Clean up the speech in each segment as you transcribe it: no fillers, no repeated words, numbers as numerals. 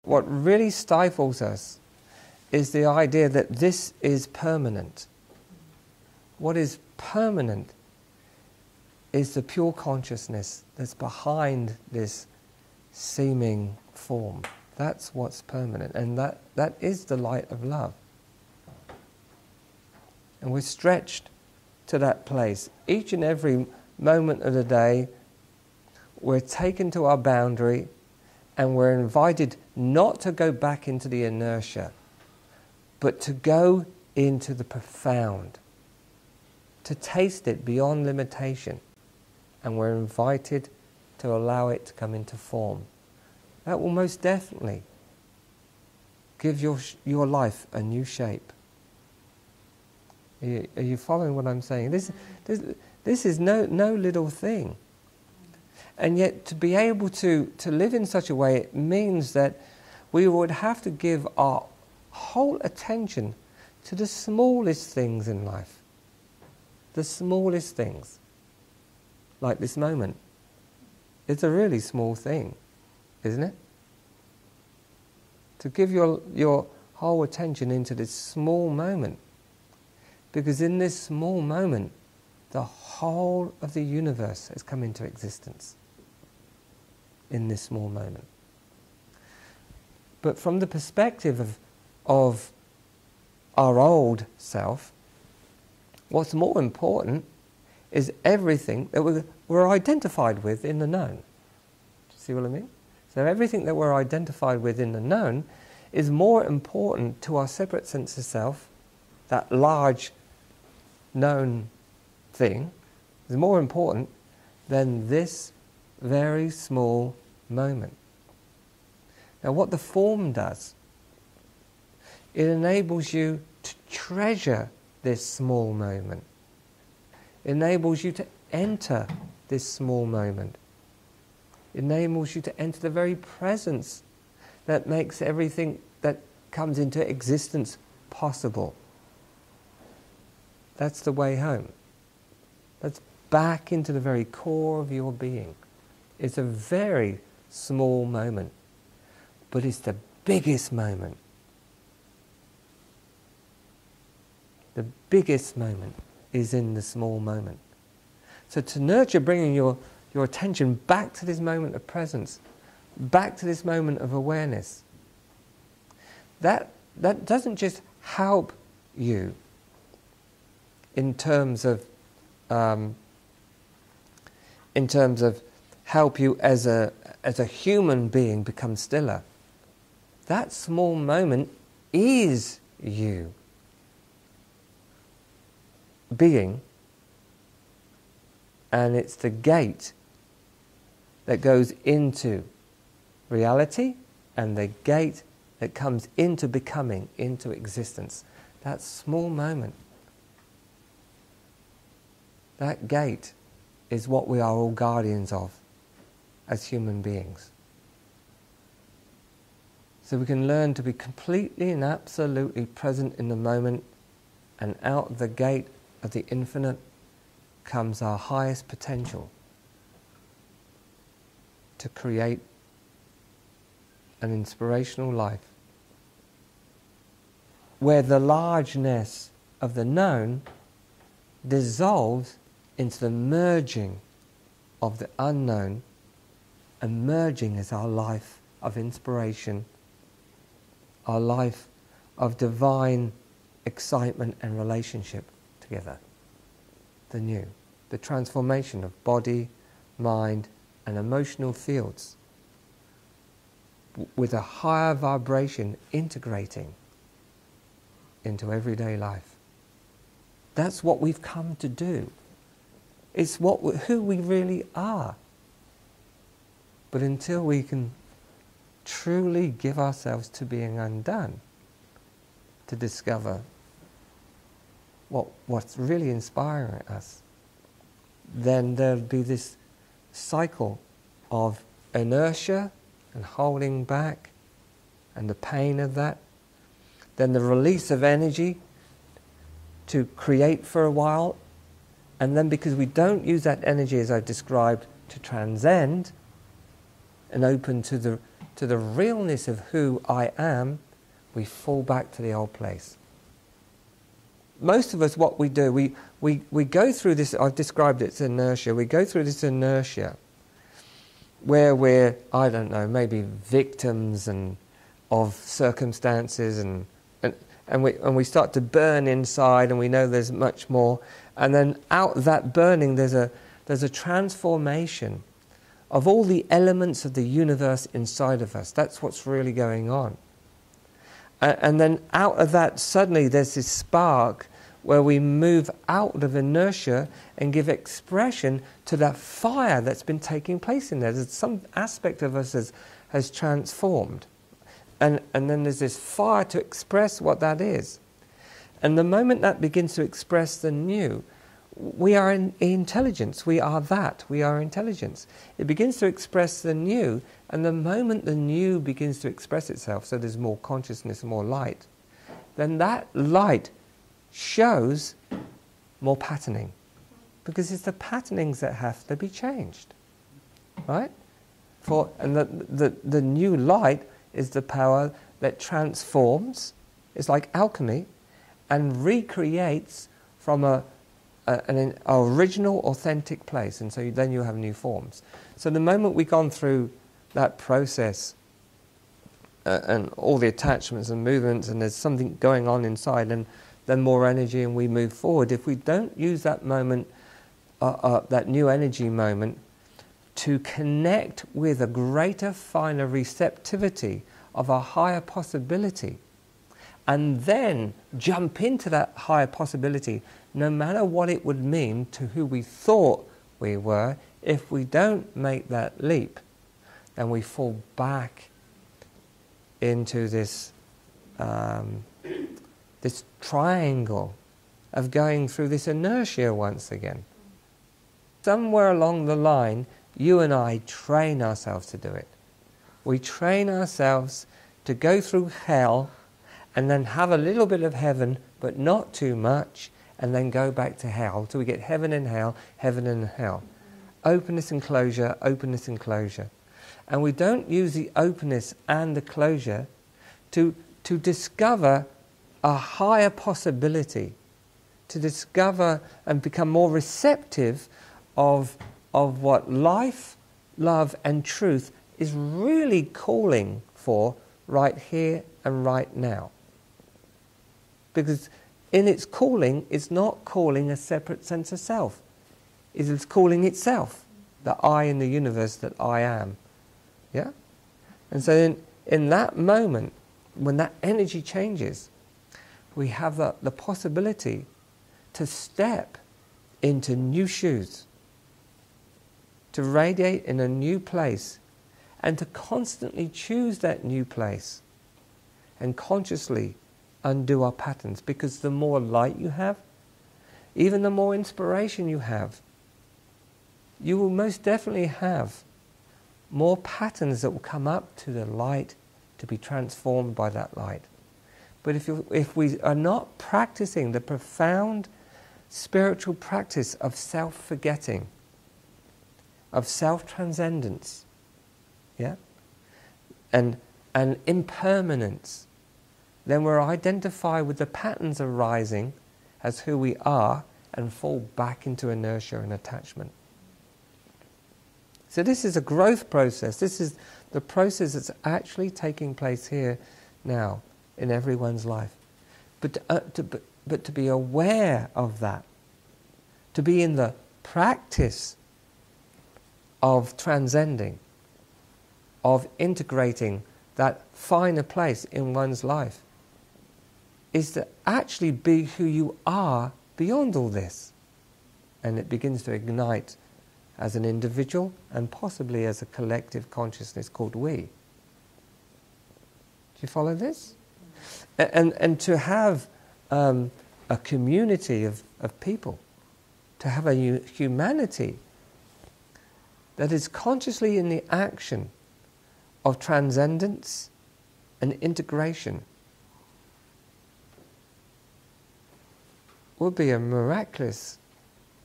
what really stifles us is the idea that this is permanent. What is permanent is the pure consciousness that's behind this seeming form. That's what's permanent, and that is the light of love. And we're stretched to that place. Each and every moment of the day, we're taken to our boundary, and we're invited not to go back into the inertia, but to go into the profound, to taste it beyond limitation. And we're invited to allow it to come into form. That will most definitely give your life a new shape. Are you following what I'm saying? This is no little thing. And yet to be able to live in such a way, it means that we would have to give our whole attention to the smallest things in life. The smallest things. Like this moment. It's a really small thing, isn't it? To give your whole attention into this small moment. Because in this small moment, the whole of the universe has come into existence. In this small moment. But from the perspective of our old self, what's more important is everything that we're identified with in the known. Do you see what I mean? So everything that we're identified with in the known is more important to our separate sense of self, that large known thing, is more important than this very small moment. Now what the form does, it enables you to treasure this small moment. It enables you to enter this small moment. It enables you to enter the very presence that makes everything that comes into existence possible. That's the way home. That's back into the very core of your being. It's a very small moment, but it's the biggest moment. The biggest moment is in the small moment. So to nurture bringing your attention back to this moment of presence, back to this moment of awareness, that doesn't just help you in terms of help you as a human being become stiller. That small moment is you being, and it's the gate that goes into reality and the gate that comes into becoming, into existence. That small moment, that gate is what we are all guardians of as human beings. So we can learn to be completely and absolutely present in the moment, and out of the gate of the infinite comes our highest potential to create an inspirational life where the largeness of the known dissolves into the merging of the unknown, and merging is our life of inspiration, our life of divine excitement and relationship together. The new, the transformation of body, mind and emotional fields with a higher vibration integrating into everyday life. That's what we've come to do. It's who we really are. But until we can truly give ourselves to being undone, to discover what's really inspiring us, then there'll be this cycle of inertia and holding back and the pain of that, then the release of energy to create for a while, and then because we don't use that energy as I described to transcend and open to to the realness of who I am, we fall back to the old place. Most of us, what we do, we go through this, I've described it as inertia, we go through this inertia where we're, I don't know, maybe victims of circumstances and we start to burn inside, and we know there's much more, and then out of that burning there's a transformation of all the elements of the universe inside of us. That's what's really going on. And then out of that, suddenly there's this spark where we move out of inertia and give expression to that fire that's been taking place in there. There's some aspect of us has transformed. And then there's this fire to express what that is. And the moment that begins to express the new, we are in intelligence. We are that. We are intelligence. It begins to express the new, and the moment the new begins to express itself, so there's more consciousness, more light, then that light shows more patterning. Because it's the patternings that have to be changed. Right? And the new light is the power that transforms, it's like alchemy, and recreates from an original, authentic place, and so then you have new forms. So the moment we've gone through that process and all the attachments and movements, and there's something going on inside, and then more energy, and we move forward. If we don't use that moment, that new energy moment, to connect with a greater, finer receptivity of a higher possibility, and then jump into that higher possibility, no matter what it would mean to who we thought we were, if we don't make that leap, then we fall back into this this triangle of going through this inertia once again. Somewhere along the line, you and I train ourselves to do it. We train ourselves to go through hell and then have a little bit of heaven, but not too much, and then go back to hell till we get heaven and hell, heaven and hell. Openness and closure, openness and closure. And we don't use the openness and the closure to discover a higher possibility, to discover and become more receptive of what life, love and truth is really calling for right here and right now. Because in its calling, it's not calling a separate sense of self. It is calling itself, the I in the universe that I am. Yeah? And so in that moment, when that energy changes, we have the possibility to step into new shoes, to radiate in a new place, and to constantly choose that new place and consciously undo our patterns. Because the more light you have, even the more inspiration you have, you will most definitely have more patterns that will come up to the light to be transformed by that light. But if we are not practicing the profound spiritual practice of self-forgetting, of self-transcendence, yeah, and impermanence, then we're identified with the patterns arising as who we are and fall back into inertia and attachment. So this is a growth process. This is the process that's actually taking place here now in everyone's life. But to be aware of that, to be in the practice of transcending, of integrating that finer place in one's life, is to actually be who you are beyond all this. And it begins to ignite as an individual and possibly as a collective consciousness called we. Do you follow this? And to have a community of people, to have a humanity that is consciously in the action of transcendence and integration, would be a miraculous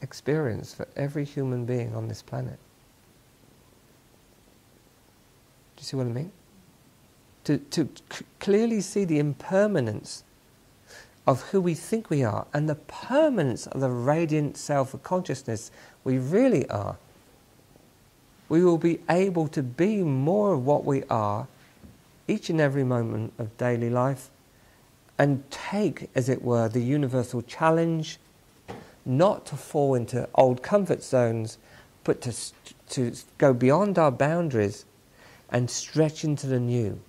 experience for every human being on this planet. Do you see what I mean? to clearly see the impermanence of who we think we are and the permanence of the radiant self of consciousness we really are, we will be able to be more of what we are each and every moment of daily life and take, as it were, the universal challenge not to fall into old comfort zones, but to go beyond our boundaries and stretch into the new.